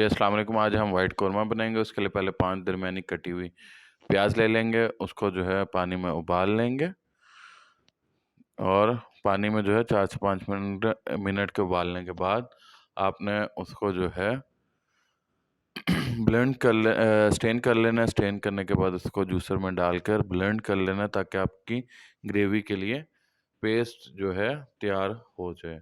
अस्सलाम वालेकुम। आज हम वाइट कौरमा बनाएंगे। उसके लिए पहले 5 दरमियानी कटी हुई प्याज ले लेंगे। उसको जो है पानी में उबाल लेंगे और पानी में जो है 4 से 5 मिनट के उबालने के बाद आपने उसको जो है ब्लेंड कर स्टेन कर लेना है। स्टेन करने के बाद उसको जूसर में डालकर ब्लेंड कर लेना है ताकि आपकी ग्रेवी के लिए पेस्ट जो है तैयार हो जाए।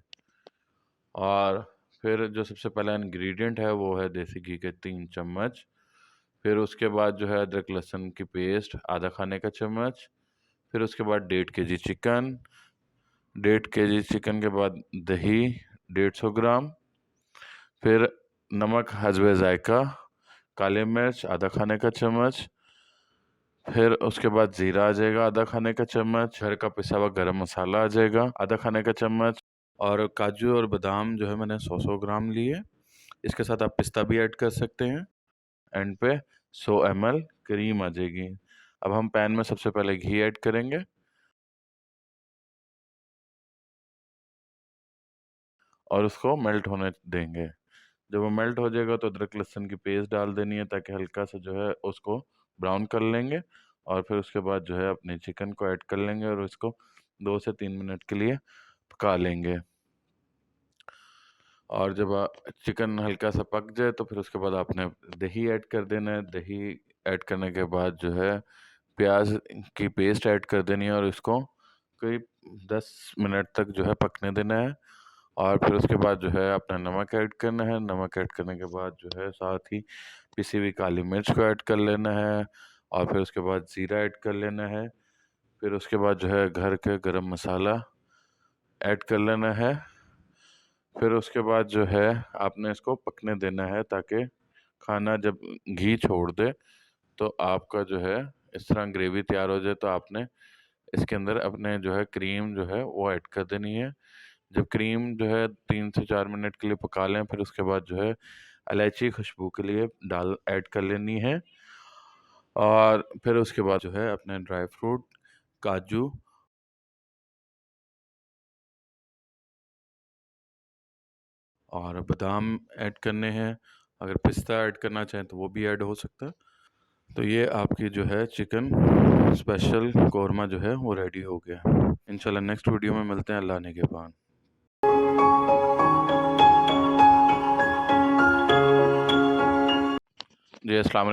और फिर जो सबसे पहला इंग्रेडिएंट है वो है देसी घी के 3 चम्मच। फिर उसके बाद जो है अदरक लहसुन की पेस्ट आधा खाने का चम्मच। फिर उसके बाद 1.5 kg चिकन के बाद दही 150 ग्राम। फिर नमक हस्बे जायका, काली मिर्च आधा खाने का चम्मच। फिर उसके बाद ज़ीरा आ जाएगा आधा खाने का चम्मच। घर का पिसा हुआ गरम मसाला आ जाएगा आधा खाने का चम्मच। और काजू और बादाम जो है मैंने 100 ग्राम लिए। इसके साथ आप पिस्ता भी ऐड कर सकते हैं। एंड पे 100 ml क्रीम आ जाएगी। अब हम पैन में सबसे पहले घी ऐड करेंगे और उसको मेल्ट होने देंगे। जब वो मेल्ट हो जाएगा तो अदरक लहसुन की पेस्ट डाल देनी है ताकि हल्का सा जो है उसको ब्राउन कर लेंगे। और फिर उसके बाद जो है अपने चिकन को ऐड कर लेंगे और उसको 2 से 3 मिनट के लिए पका लेंगे। और जब चिकन हल्का सा पक जाए तो फिर उसके बाद आपने दही ऐड कर देना है। दही ऐड करने के बाद जो है प्याज की पेस्ट ऐड कर देनी है और इसको करीब 10 मिनट तक जो है पकने देना है। और फिर उसके बाद जो है अपना नमक ऐड करना है। नमक ऐड करने के बाद जो है साथ ही पिसी हुई काली मिर्च को ऐड कर लेना है। और फिर उसके बाद ज़ीरा ऐड कर लेना है। फिर उसके बाद जो है घर के गरम मसाला ऐड कर लेना है। फिर उसके बाद जो है आपने इसको पकने देना है ताकि खाना जब घी छोड़ दे तो आपका जो है इस तरह ग्रेवी तैयार हो जाए। तो आपने इसके अंदर अपने जो है क्रीम जो है वो ऐड कर देनी है। जब क्रीम जो है 3 से 4 मिनट के लिए पका लें फिर उसके बाद जो है इलायची खुशबू के लिए डाल ऐड कर लेनी है। और फिर उसके बाद जो है अपने ड्राई फ्रूट काजू और बादाम ऐड करने हैं। अगर पिस्ता ऐड करना चाहें तो वो भी ऐड हो सकता है। तो ये आपकी जो है चिकन स्पेशल कौरमा जो है वो रेडी हो गया। इंशाल्लाह नेक्स्ट वीडियो में मिलते हैं। अल्लाह निगहबान। जी अस्सलाम